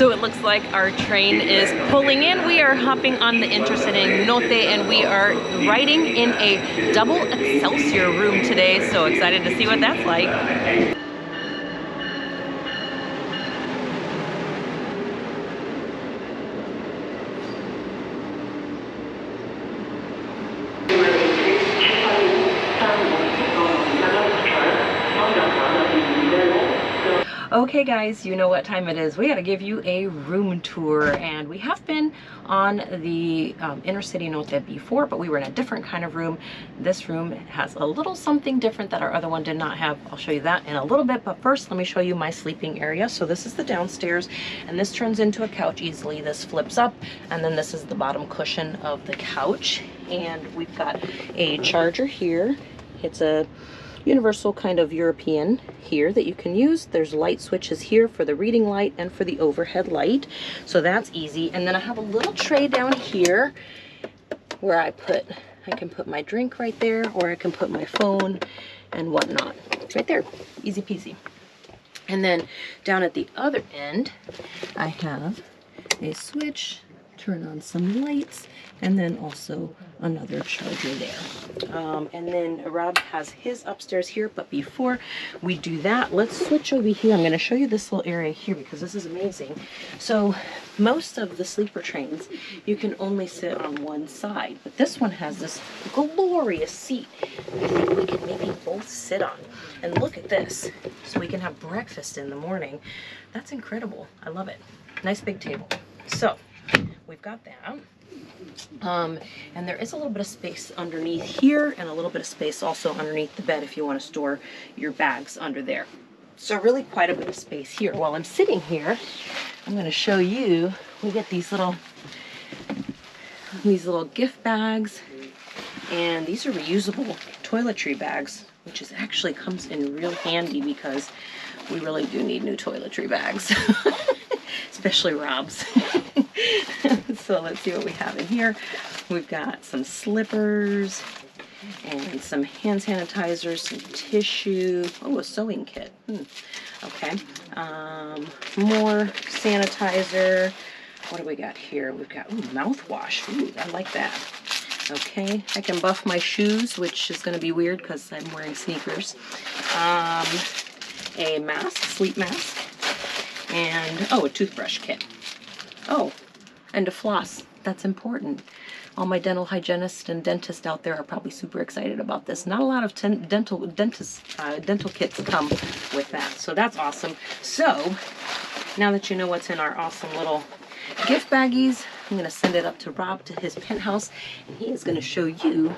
So it looks like our train is pulling in. We are hopping on the Intercity Notte and we are riding in a double Excelsior room today. So excited to see what that's like. Okay guys, you know what time it is. We got to give you a room tour, and we have been on the Intercity Notte before, but we were in a different kind of room. This room has a little something different that our other one did not have. I'll show you that in a little bit, but first let me show you my sleeping area. So this is the downstairs, and this turns into a couch easily. This flips up, and then this is the bottom cushion of the couch, and we've got a charger here. It's a universal kind of European here that you can use. There's light switches here for the reading light and for the overhead light, so that's easy. And then I have a little tray down here where I can put my drink right there, or I can put my phone and whatnot right there. Easy peasy. And then down at the other end I have a switch, turn on some lights, and then also another charger there. And then Rob has his upstairs here, but before we do that, let's switch over here. I'm going to show you this little area here because this is amazing. So most of the sleeper trains, you can only sit on one side, but this one has this glorious seat I think we can maybe both sit on. And look at this. So we can have breakfast in the morning. That's incredible. I love it. Nice big table. So we've got that. And there is a little bit of space underneath here, and a little bit of space also underneath the bed if you want to store your bags under there. So really quite a bit of space here. While I'm sitting here, I'm going to show you, we get these little gift bags, and these are reusable toiletry bags, which is actually comes in real handy because we really do need new toiletry bags, especially Rob's. So let's see what we have in here. We've got some slippers and some hand sanitizer, some tissue. Oh, a sewing kit. Okay. More sanitizer. What do we got here? We've got mouthwash. Ooh, I like that. Okay, I can buff my shoes, which is going to be weird because I'm wearing sneakers. A mask, sleep mask, and a toothbrush kit. Oh, and a floss. That's important. All my dental hygienists and dentists out there are probably super excited about this. Not a lot of dental kits come with that, so that's awesome. So now that you know what's in our awesome little gift baggies, I'm going to send it up to Rob to his penthouse, and he is going to show you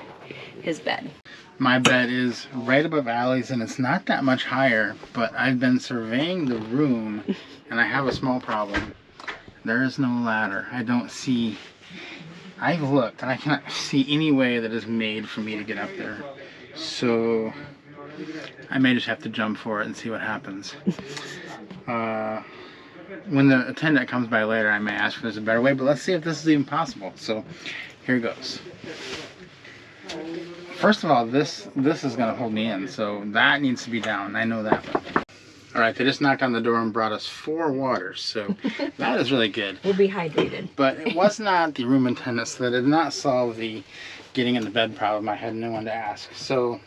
his bed. My bed is right above Allie's, and it's not that much higher, but I've been surveying the room, and I have a small problem. There is no ladder. I don't see, I've looked, and I cannot see any way that is made for me to get up there. So I may just have to jump for it and see what happens. When the attendant comes by later, I may ask if there's a better way, but let's see if this is even possible. So here goes. First of all, this is going to hold me in, so that needs to be down. I know that one. All right, they just knocked on the door and brought us 4 waters, so that is really good. We'll be hydrated. But it was not the room attendant, so that did not solve the getting in the bed problem. I had no one to ask. So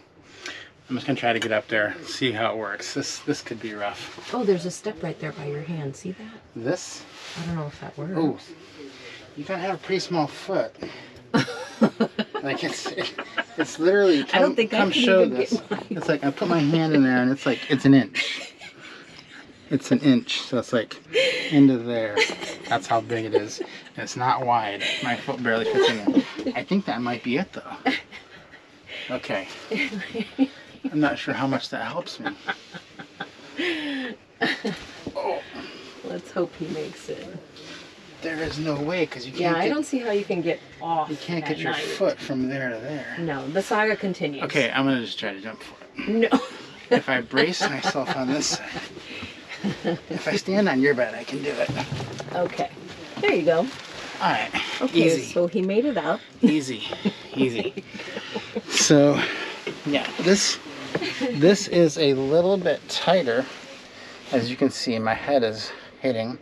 I'm just going to try to get up there, see how it works. This could be rough. Oh, there's a step right there by your hand. See that? This? I don't know if that works. Oh, you got to have a pretty small foot. Like it's literally, I don't think come show this. It's like I put my hand in there and it's like, it's an inch. It's an inch, so it's like into there. That's how big it is. And it's not wide. My foot barely fits in there. I think that might be it though. Okay. I'm not sure how much that helps me. Oh. Let's hope he makes it. There is no way, because you can't. Yeah, I don't see how you can get off. You can't get your foot from there to there. No, the saga continues. Okay, I'm gonna just try to jump for it. No. If I brace myself on this side, if I stand on your bed, I can do it. Okay, there you go. All right. Okay, easy. So he made it up. Easy, easy. So, yeah, this is a little bit tighter. As you can see, my head is hitting.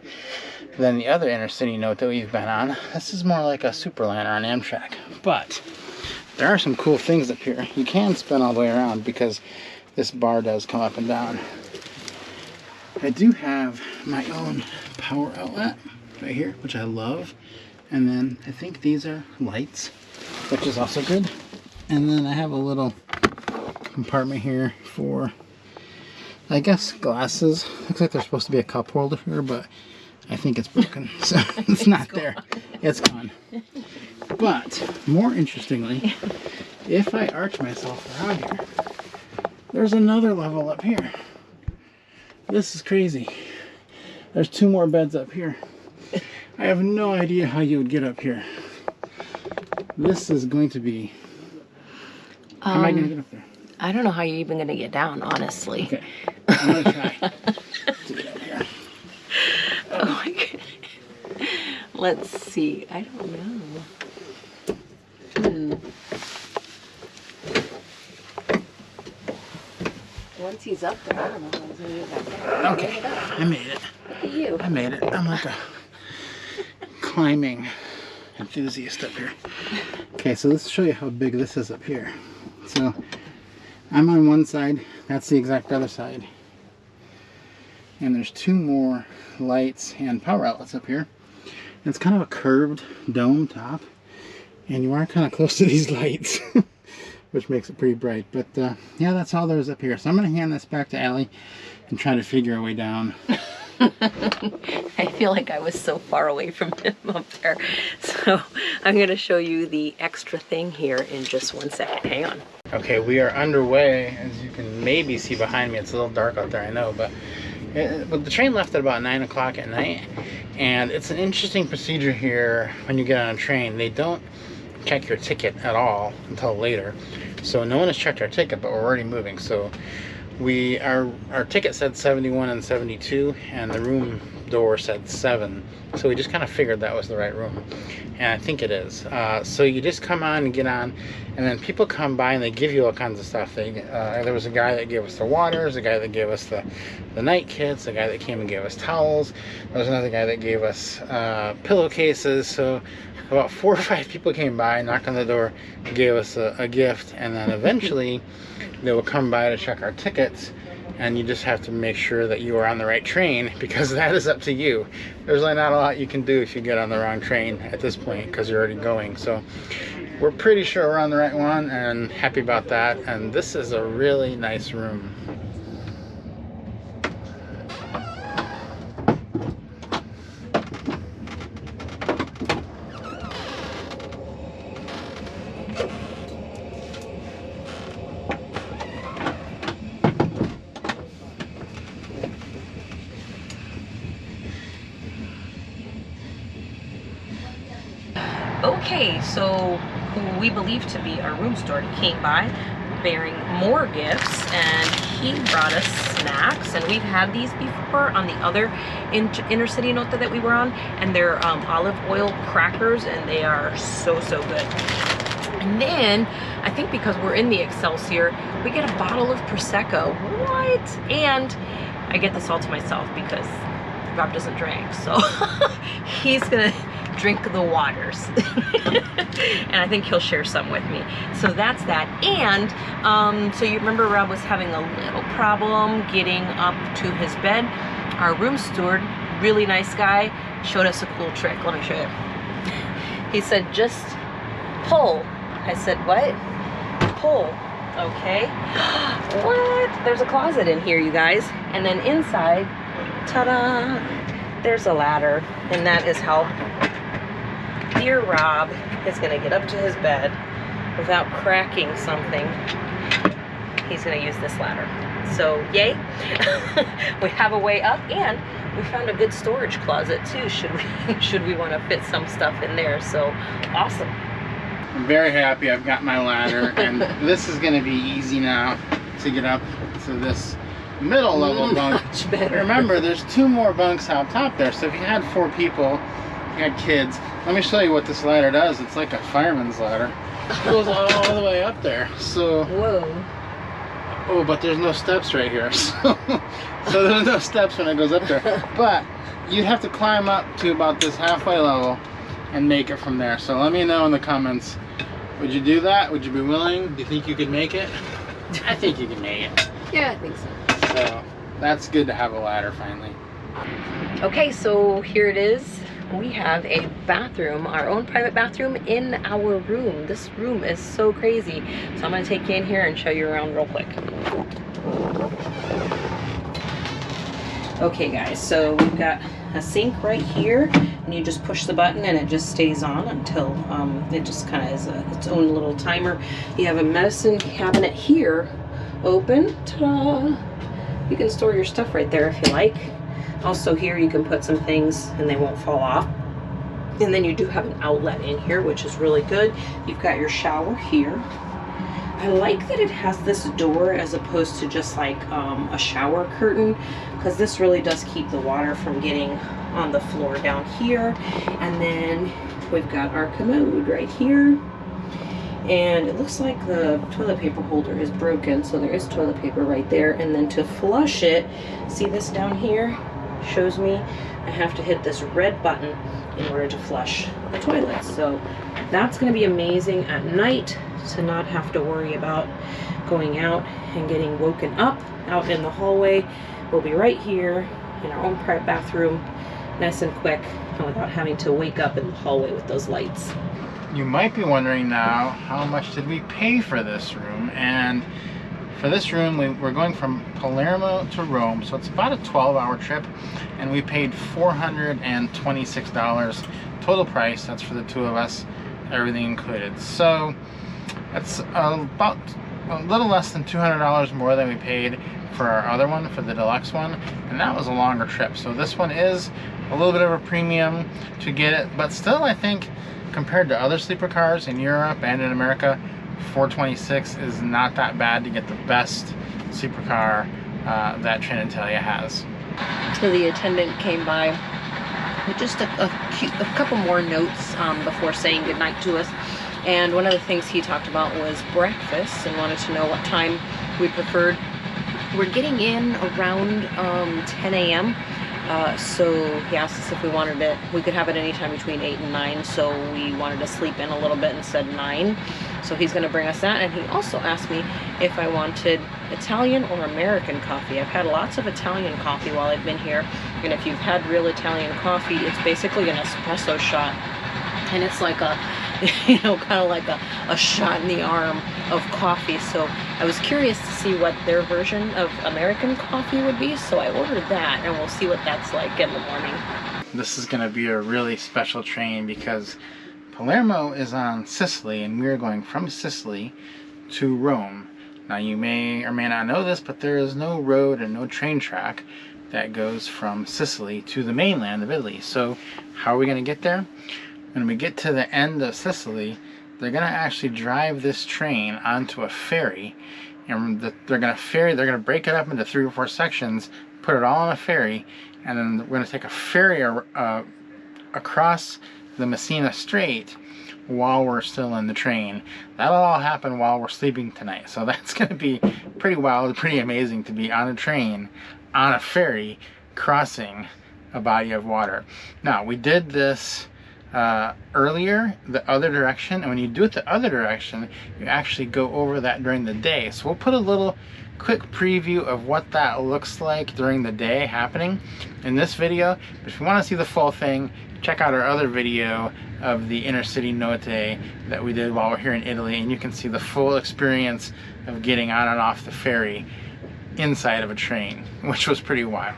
than the other Intercity Note that we've been on. This is more like a Superliner on Amtrak. But there are some cool things up here. You can spin all the way around because this bar does come up and down. I do have my own power outlet right here, which I love. And then I think these are lights, which is also good. And then I have a little compartment here for, I guess, glasses. Looks like there's supposed to be a cup holder here, but I think it's broken, so it's not there. It's gone. But more interestingly, if I arch myself around here, there's another level up here. This is crazy. There's 2 more beds up here. I have no idea how you would get up here. This is going to be... How am I going to get up there? I don't know how you're even going to get down, honestly. Okay, I'm going to try to get up here. Oh my goodness. Let's see. I don't know. Once he's up there, I don't know how he's going to get back down. Okay, I made it. Look at you. I made it. I'm like a climbing enthusiast up here. Okay, so let's show you how big this is up here. So I'm on one side, that's the exact other side. And there's 2 more lights and power outlets up here. And it's kind of a curved dome top. And you are kind of close to these lights, which makes it pretty bright. But yeah, that's all there is up here. So I'm going to hand this back to Allie and try to figure a way down. I feel like I was so far away from him up there. So I'm going to show you the extra thing here in just 1 second. Hang on. Okay, we are underway. As you can maybe see behind me, it's a little dark out there, I know, but the train left at about 9 o'clock at night, and it's an interesting procedure here when you get on a train. They don't check your ticket at all until later, so no one has checked our ticket, but we're already moving. So our ticket said 71 and 72, and the room door said 7, so we just kind of figured that was the right room, and I think it is. So you just come on and get on, and then people come by and they give you all kinds of stuff. There was a guy that gave us the waters, a guy that gave us the night kits, a guy that came and gave us towels. There was another guy that gave us pillowcases. So about 4 or 5 people came by, knocked on the door, gave us a gift, and then eventually they will come by to check our tickets, and you just have to make sure that you are on the right train, because that is up to you. There's really not a lot you can do if you get on the wrong train at this point, because you're already going. So we're pretty sure we're on the right one, and happy about that. And this is a really nice room. Okay, so who we believe to be our room steward came by bearing more gifts, and he brought us snacks, and we've had these before on the other Intercity Notte that we were on, and they're olive oil crackers, and they are so good. And then I think because we're in the Excelsior, we get a bottle of Prosecco. What? And I get this all to myself because Rob doesn't drink, so he's gonna drink the waters. And I think he'll share some with me. So that's that. And so you remember Rob was having a little problem getting up to his bed. Our room steward, really nice guy, showed us a cool trick. Let me show you. He said, just pull. I said, what? Pull. Okay. What? There's a closet in here, you guys. And then inside, ta-da, there's a ladder. And that is how dear Rob is going to get up to his bed without cracking something. He's going to use this ladder. So yay. We have a way up, and we found a good storage closet too, should we want to fit some stuff in there. So awesome. I'm very happy I've got my ladder, and this is going to be easy now to get up to this middle level bunk. Much better. Remember, there's 2 more bunks out top there, so if you had 4 people, you had kids, let me show you what this ladder does. It's like a fireman's ladder. It goes all the way up there. So whoa. Oh, but there's no steps right here. So there's no steps when it goes up there. But you'd have to climb up to about this halfway level and make it from there. So let me know in the comments, would you do that? Would you be willing? Do you think you could make it? I think you can make it. Yeah, I think so. So that's good to have a ladder finally. Okay, so here it is. We have a bathroom, our own private bathroom in our room. This room is so crazy. So I'm gonna take you in here and show you around real quick. Okay guys, so we've got a sink right here, and you just push the button and it just stays on until it just kind of is its own little timer. You have a medicine cabinet here, open, ta-da! You can store your stuff right there if you like. Also here you can put some things and they won't fall off. And then you do have an outlet in here, which is really good. You've got your shower here. I like that it has this door as opposed to just like a shower curtain, because this really does keep the water from getting on the floor down here. And then we've got our commode right here. And it looks like the toilet paper holder is broken, so there is toilet paper right there. And then to flush it, see this down here? Shows me I have to hit this red button in order to flush the toilet. So that's going to be amazing at night, to not have to worry about going out and getting woken up out in the hallway. We'll be right here in our own private bathroom, nice and quick, and without having to wake up in the hallway with those lights. You might be wondering now, how much did we pay for this room? And for this room, we're going from Palermo to Rome, so it's about a 12-hour trip, and we paid $426 total price. That's for the two of us, everything included. So that's about a little less than $200 more than we paid for our other one, for the deluxe one, and that was a longer trip. So this one is a little bit of a premium to get it, but still I think compared to other sleeper cars in Europe and in America, $426 is not that bad to get the best sleeper car that Trenitalia has. So the attendant came by with just a couple more notes before saying goodnight to us. And one of the things he talked about was breakfast and wanted to know what time we preferred. We're getting in around 10 a.m. So he asked us if we wanted it, we could have it anytime between 8 and 9, so we wanted to sleep in a little bit and said 9. So he's going to bring us that, and he also asked me if I wanted Italian or American coffee. I've had lots of Italian coffee while I've been here, and if you've had real Italian coffee, it's basically an espresso shot, and it's like a, you know, kind of like a shot in the arm of coffee. So I was curious to see what their version of American coffee would be, so I ordered that, and we'll see what that's like in the morning. This is going to be a really special train because Palermo is on Sicily, and we're going from Sicily to Rome. Now you may or may not know this, but there is no road and no train track that goes from Sicily to the mainland of Italy. So how are we going to get there? When we get to the end of Sicily, they're going to actually drive this train onto a ferry, and they're going to break it up into 3 or 4 sections, put it all on a ferry, and then we're going to take a ferry across the Messina Strait while we're still in the train. That'll all happen while we're sleeping tonight. So that's going to be pretty wild, pretty amazing to be on a train, on a ferry, crossing a body of water. Now, we did this earlier the other direction, and when you do it the other direction, you actually go over that during the day. So we'll put a little quick preview of what that looks like during the day happening in this video. But if you want to see the full thing, check out our other video of the Intercity Notte that we did while we're here in Italy, and you can see the full experience of getting on and off the ferry inside of a train, which was pretty wild.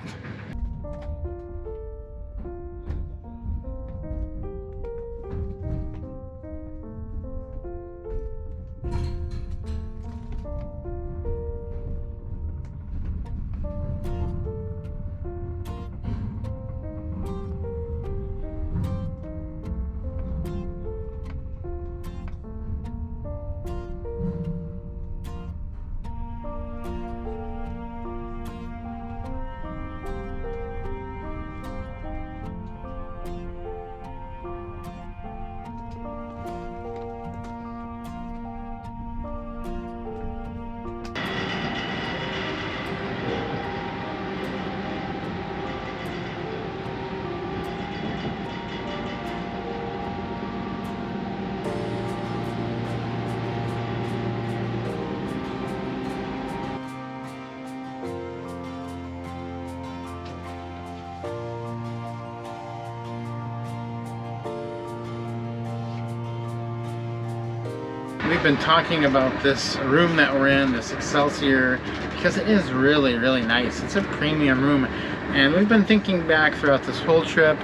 we've been talking about this room that we're in, this Excelsior, because it is really, really nice. It's a premium room, and we've been thinking back throughout this whole trip.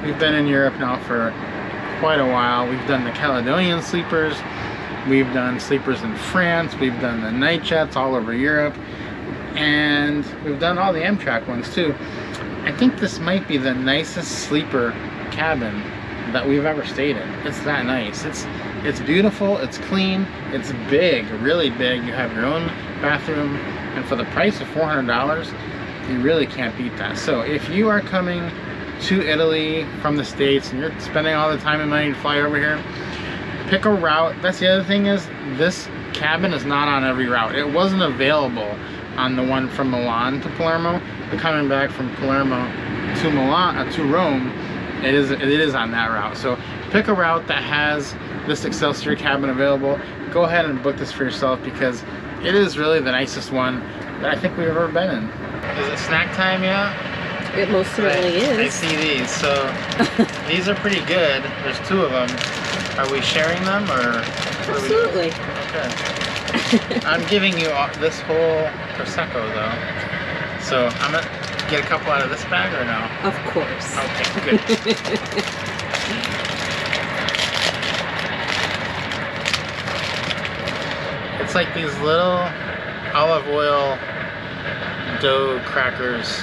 We've been in Europe now for quite a while. We've done the Caledonian sleepers, we've done sleepers in France, we've done the night jets all over Europe, and we've done all the Amtrak ones too. I think this might be the nicest sleeper cabin that we've ever stayed in. It's that nice. It's beautiful, it's clean, it's big, really big. You have your own bathroom, and for the price of $400, you really can't beat that. So if you are coming to Italy from the States and you're spending all the time and money to fly over here, pick a route. That's the other thing, is this cabin is not on every route. It wasn't available on the one from Milan to Palermo, but coming back from Palermo to Milan to Rome, it is on that route. So pick a route that has this Excelsior cabin available. Go ahead and book this for yourself, because it is really the nicest one that I think we've ever been in. Is it snack time yet? It most certainly is. I see these, so these are pretty good. There's 2 of them. Are we sharing them, or? Absolutely. Okay. I'm giving you this whole Prosecco though. So I'm gonna get a couple out of this bag, or no? Of course. Okay, good. It's like these little olive oil dough crackers.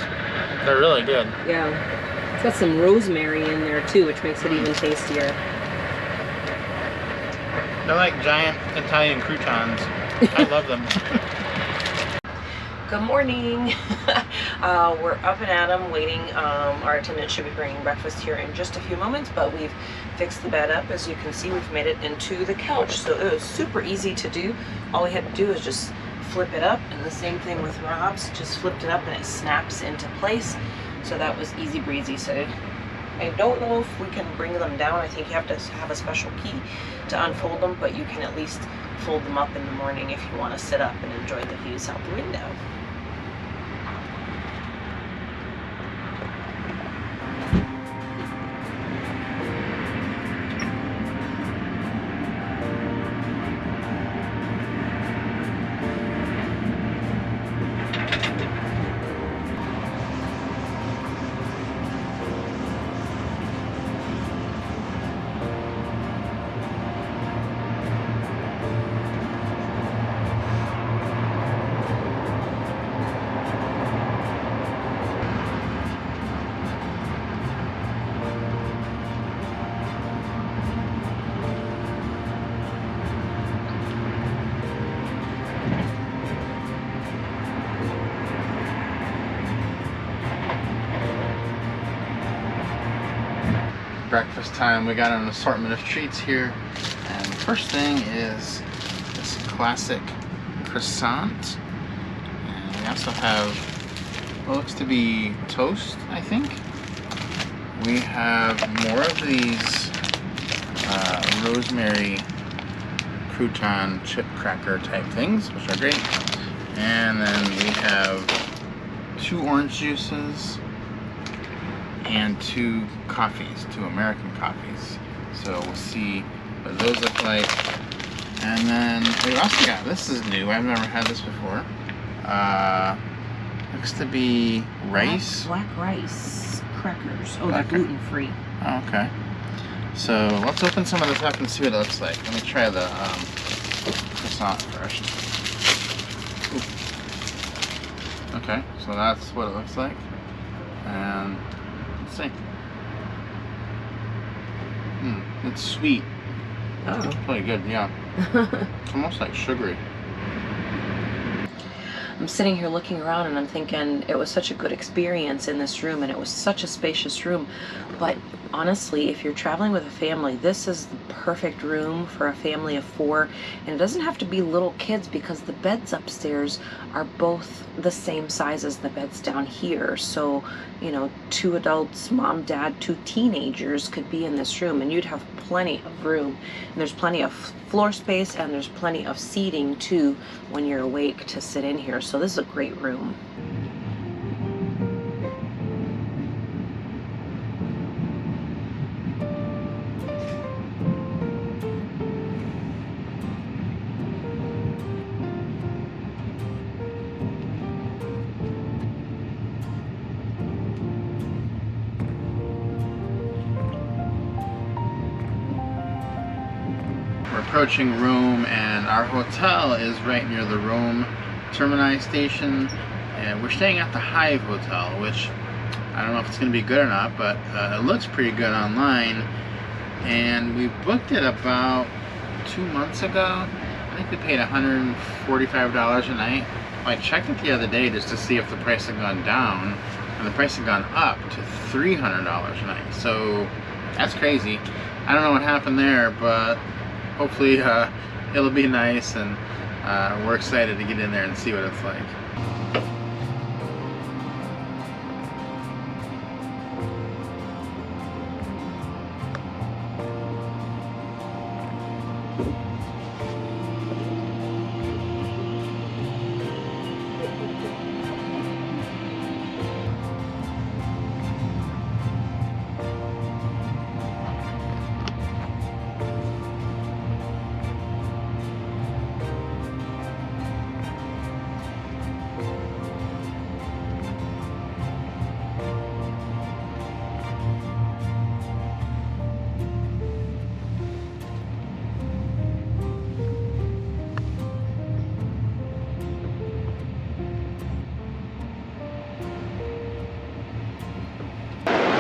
They're really good. Yeah. It's got some rosemary in there too, which makes it even tastier. They're like giant Italian croutons. I love them. Good morning. We're up and at 'em waiting. Our attendant should be bringing breakfast here in just a few moments, but we've fixed the bed up. As you can see, we've made it into the couch, so it was super easy to do. All we had to do is just flip it up, and the same thing with Rob's, just flipped it up and it snaps into place. So that was easy breezy. So I don't know if we can bring them down. I think you have to have a special key to unfold them, but you can at least fold them up in the morning if you want to sit up and enjoy the views out the window. Breakfast time. We got an assortment of treats here, and the first thing is this classic croissant, and we also have what looks to be toast, I think. We have more of these rosemary crouton chip cracker type things, which are great, and then we have 2 orange juices and 2 coffees, 2 American coffees. So we'll see what those look like. And then we also got, this is new, I've never had this before. Looks to be rice. Black rice crackers. Oh, they're gluten free. Oh, okay. So let's open some of this up and see what it looks like. Let me try the croissant first. Ooh. Okay, so that's what it looks like. And let's see. It's sweet. Oh. It's pretty good, yeah. It's almost like sugary. I'm sitting here looking around and I'm thinking it was such a good experience in this room, and it was such a spacious room. But honestly, if you're traveling with a family, this is the perfect room for a family of 4. And it doesn't have to be little kids, because the beds upstairs are both the same size as the beds down here. So, you know, 2 adults, mom, dad, 2 teenagers could be in this room, and you'd have plenty of room. And there's plenty of floor space, and there's plenty of seating too when you're awake to sit in here. So this is a great room. We're approaching Rome, and our hotel is right near the Rome Termini station. And we're staying at the Hive Hotel, which I don't know if it's going to be good or not, but it looks pretty good online. And we booked it about 2 months ago. I think we paid $145 a night. I checked it the other day just to see if the price had gone down, and the price had gone up to $300 a night. So that's crazy. I don't know what happened there, but hopefully it'll be nice, and we're excited to get in there and see what it's like.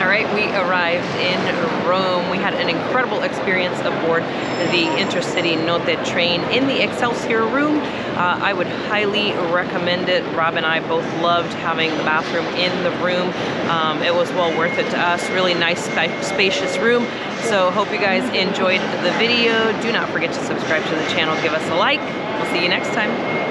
Alright, we arrived in Rome. We had an incredible experience aboard the Intercity Notte train in the Excelsior room. I would highly recommend it. Rob and I both loved having the bathroom in the room. It was well worth it to us. Really nice, spacious room. So hope you guys enjoyed the video. Do not forget to subscribe to the channel. Give us a like. We'll see you next time.